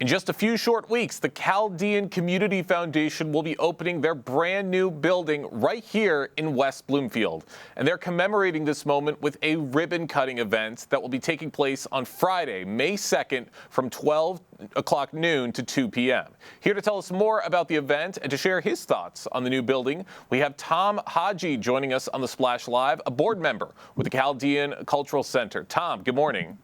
In just a few short weeks, the Chaldean Community Foundation will be opening their brand new building right here in West Bloomfield. And they're commemorating this moment with a ribbon cutting event that will be taking place on Friday, May 2nd from 12 o'clock noon to 2 p.m. Here to tell us more about the event and to share his thoughts on the new building, we have Tom Haji joining us on the Splash Live, a board member with the Chaldean Cultural Center. Tom, good morning.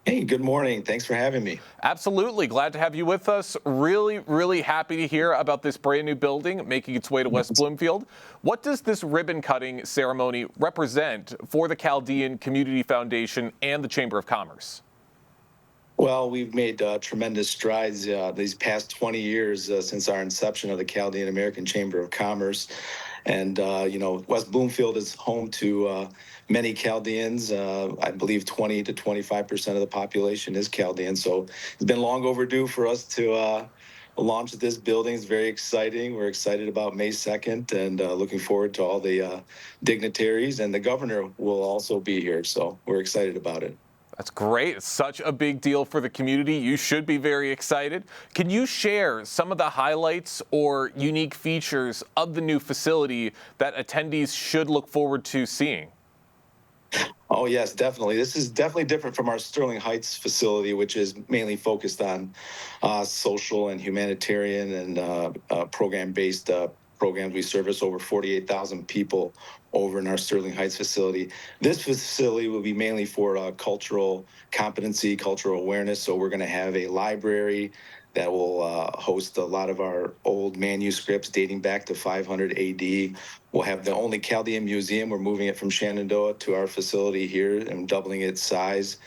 Hey, good morning. Thanks for having me. Absolutely. Glad to have you with us. Really happy to hear about this brand new building making its way to West Bloomfield. What does this ribbon cutting ceremony represent for the Chaldean Community Foundation and the Chamber of Commerce? Well, we've made tremendous strides these past 20 years since our inception of the Chaldean American Chamber of Commerce. And, West Bloomfield is home to many Chaldeans. I believe 20 to 25% of the population is Chaldean. So it's been long overdue for us to launch this building. It's very exciting. We're excited about May 2nd and looking forward to all the dignitaries. And the governor will also be here. So we're excited about it. That's great. It's such a big deal for the community. You should be very excited. Can you share some of the highlights or unique features of the new facility that attendees should look forward to seeing? Oh, yes, definitely. This is definitely different from our Sterling Heights facility, which is mainly focused on social and humanitarian and program-based programs. We service over 48,000 people over in our Sterling Heights facility. This facility will be mainly for cultural competency, cultural awareness. So we're going to have a library that will host a lot of our old manuscripts dating back to 500 AD. We'll have the only Chaldean museum. We're moving it from Shenandoah to our facility here and doubling its size.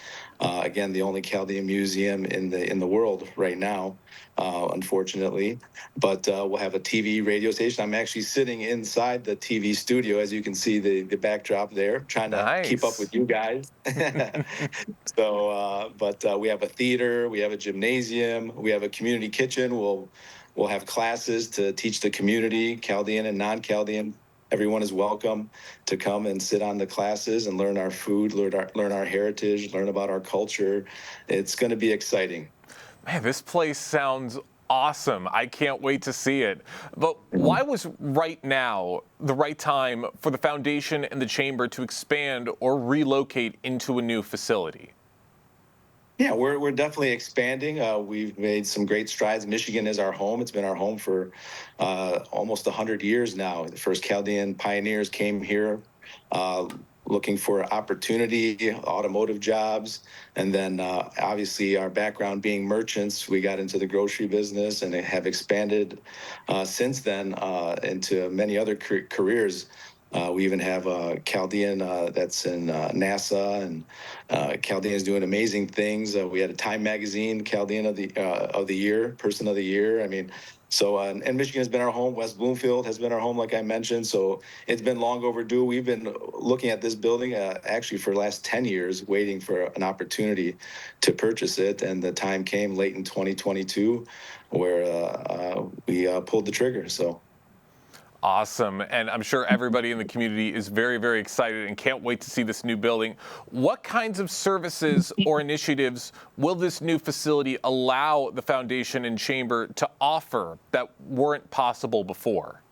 Again, the only Chaldean museum in the world right now, unfortunately. But we'll have a TV radio station. I'm actually sitting inside the TV studio, as you can see the backdrop there, trying to keep up with you guys. But we have a theater, we have a gymnasium, we have a community kitchen. We'll have classes to teach the community, Chaldean and non-Chaldean. Everyone is welcome to come and sit on the classes and learn our food, learn our heritage, learn about our culture. It's going to be exciting. Man, this place sounds awesome. I can't wait to see it. But why was right now the right time for the foundation and the chamber to expand or relocate into a new facility? Yeah, we're definitely expanding. We've made some great strides. Michigan is our home. It's been our home for almost 100 years now. The first Chaldean pioneers came here looking for opportunity, automotive jobs, and then obviously our background being merchants, we got into the grocery business and have expanded since then into many other careers. We even have a Chaldean that's in NASA, and Chaldean is doing amazing things. We had a Time Magazine Chaldean of the year, Person of the Year. I mean, so and Michigan has been our home. West Bloomfield has been our home, like I mentioned. So it's been long overdue. We've been looking at this building actually for the last 10 years, waiting for an opportunity to purchase it, and the time came late in 2022, where we pulled the trigger. So. Awesome. And I'm sure everybody in the community is very excited and can't wait to see this new building. What kinds of services or initiatives will this new facility allow the foundation and chamber to offer that weren't possible before?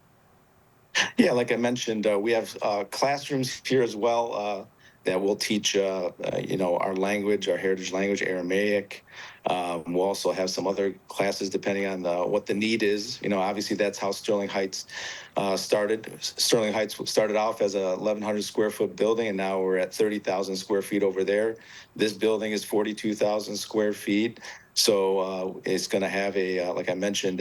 Yeah, like I mentioned, we have classrooms here as well that will teach, our language, our heritage language, Aramaic. We'll also have some other classes depending on what the need is. Obviously that's how Sterling Heights started. Sterling Heights started off as a 1,100 square foot building, and now we're at 30,000 square feet over there. This building is 42,000 square feet. So it's going to have like I mentioned,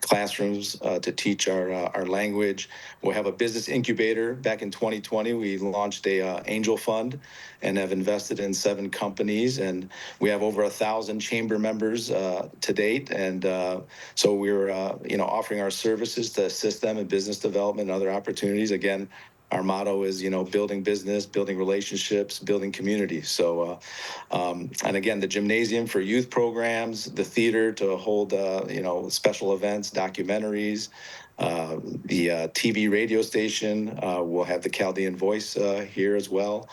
classrooms to teach our language. We'll have a business incubator. Back in 2020, we launched a angel fund and have invested in 7 companies, and we have over 1,000 chamber members to date. And so we're offering our services to assist them in business development and other opportunities. Again, our motto is, building business, building relationships, building community. So, and again, the gymnasium for youth programs, the theater to hold, special events, documentaries, the TV radio station. We'll have the Chaldean Voice here as well.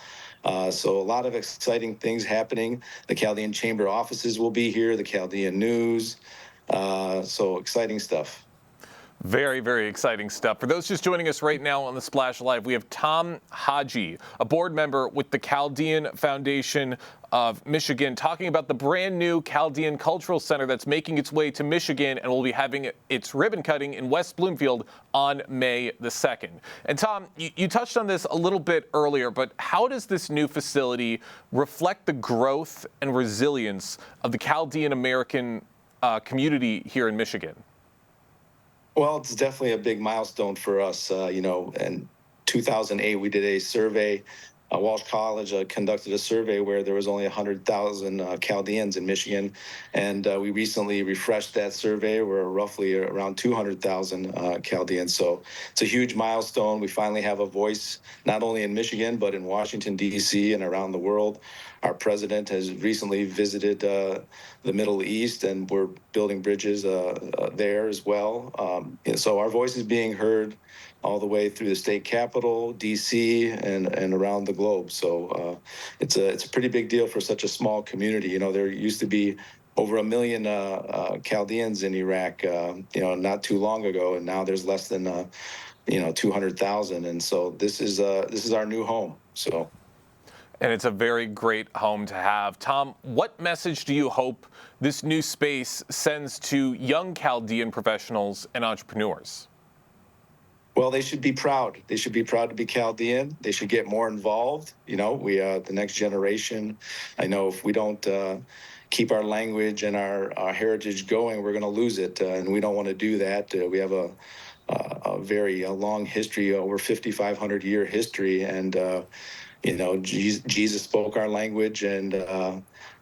So a lot of exciting things happening. The Chaldean Chamber offices will be here, the Chaldean News. So exciting stuff. Very, very exciting stuff. For those just joining us right now on the Splash Live, we have Tom Haji, a board member with the Chaldean Foundation of Michigan, talking about the brand new Chaldean Cultural Center that's making its way to Michigan and will be having its ribbon cutting in West Bloomfield on May the 2nd. And Tom, you touched on this a little bit earlier, but how does this new facility reflect the growth and resilience of the Chaldean American community here in Michigan? Well, it's definitely a big milestone for us. In 2008, we did a survey. Walsh College conducted a survey where there was only 100,000 Chaldeans in Michigan, and we recently refreshed that survey. We're roughly around 200,000 Chaldeans. So it's a huge milestone. We finally have a voice, not only in Michigan, but in Washington, D.C. and around the world. Our president has recently visited the Middle East, and we're building bridges there as well. So our voice is being heard all the way through the state capitol, D.C., and around the globe. So it's a pretty big deal for such a small community. There used to be over 1 million Chaldeans in Iraq, not too long ago, and now there's less than 200,000. And so this is our new home. So. And it's a very great home to have. Tom, what message do you hope this new space sends to young Chaldean professionals and entrepreneurs? Well, they should be proud. They should be proud to be Chaldean. They should get more involved. The next generation. I know if we don't keep our language and our heritage going, we're going to lose it, and we don't want to do that. We have a very long history, over 5,500 year history, and Jesus spoke our language, and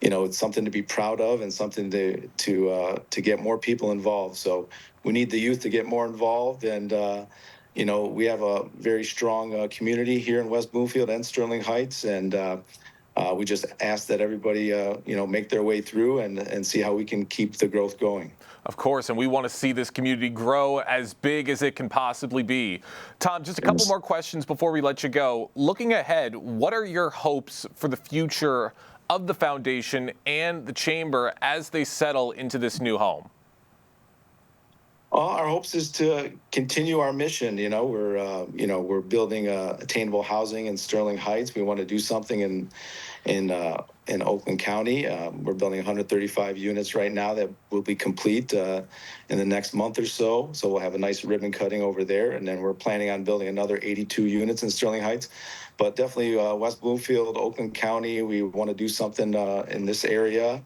it's something to be proud of and something to get more people involved. So we need the youth to get more involved, and we have a very strong community here in West Bloomfield and Sterling Heights, and we just ask that everybody make their way through and see how we can keep the growth going. Of course, and we want to see this community grow as big as it can possibly be. Tom, just a couple more questions before we let you go. Looking ahead, what are your hopes for the future of the foundation and the chamber as they settle into this new home? Our hopes is to continue our mission. We're building attainable housing in Sterling Heights. We want to do something in Oakland County. We're building 135 units right now that will be complete in the next month or so. So we'll have a nice ribbon cutting over there, and then we're planning on building another 82 units in Sterling Heights. But definitely West Bloomfield, Oakland County, we want to do something in this area.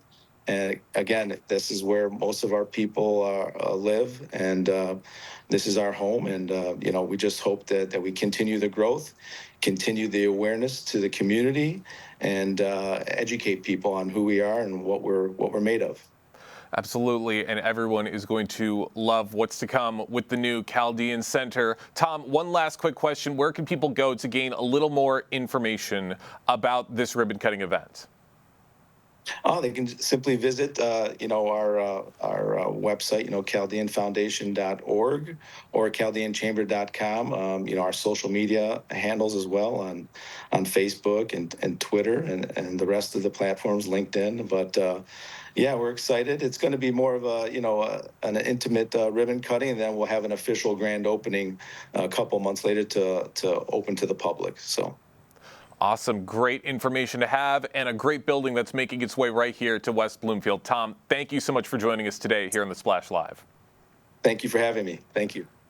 And again, this is where most of our people live, and this is our home. And we just hope that we continue the growth, continue the awareness to the community, and educate people on who we are and what we're made of. Absolutely, and everyone is going to love what's to come with the new Chaldean Center. Tom, one last quick question. Where can people go to gain a little more information about this ribbon cutting event? They can simply visit, our website, chaldeanfoundation.org or chaldeanchamber.com. Our social media handles as well on Facebook and Twitter and the rest of the platforms, LinkedIn. But we're excited. It's going to be more of an intimate ribbon cutting, and then we'll have an official grand opening a couple months later to open to the public. So. Awesome. Great information to have, and a great building that's making its way right here to West Bloomfield. Tom, thank you so much for joining us today here on the Splash Live. Thank you for having me. Thank you.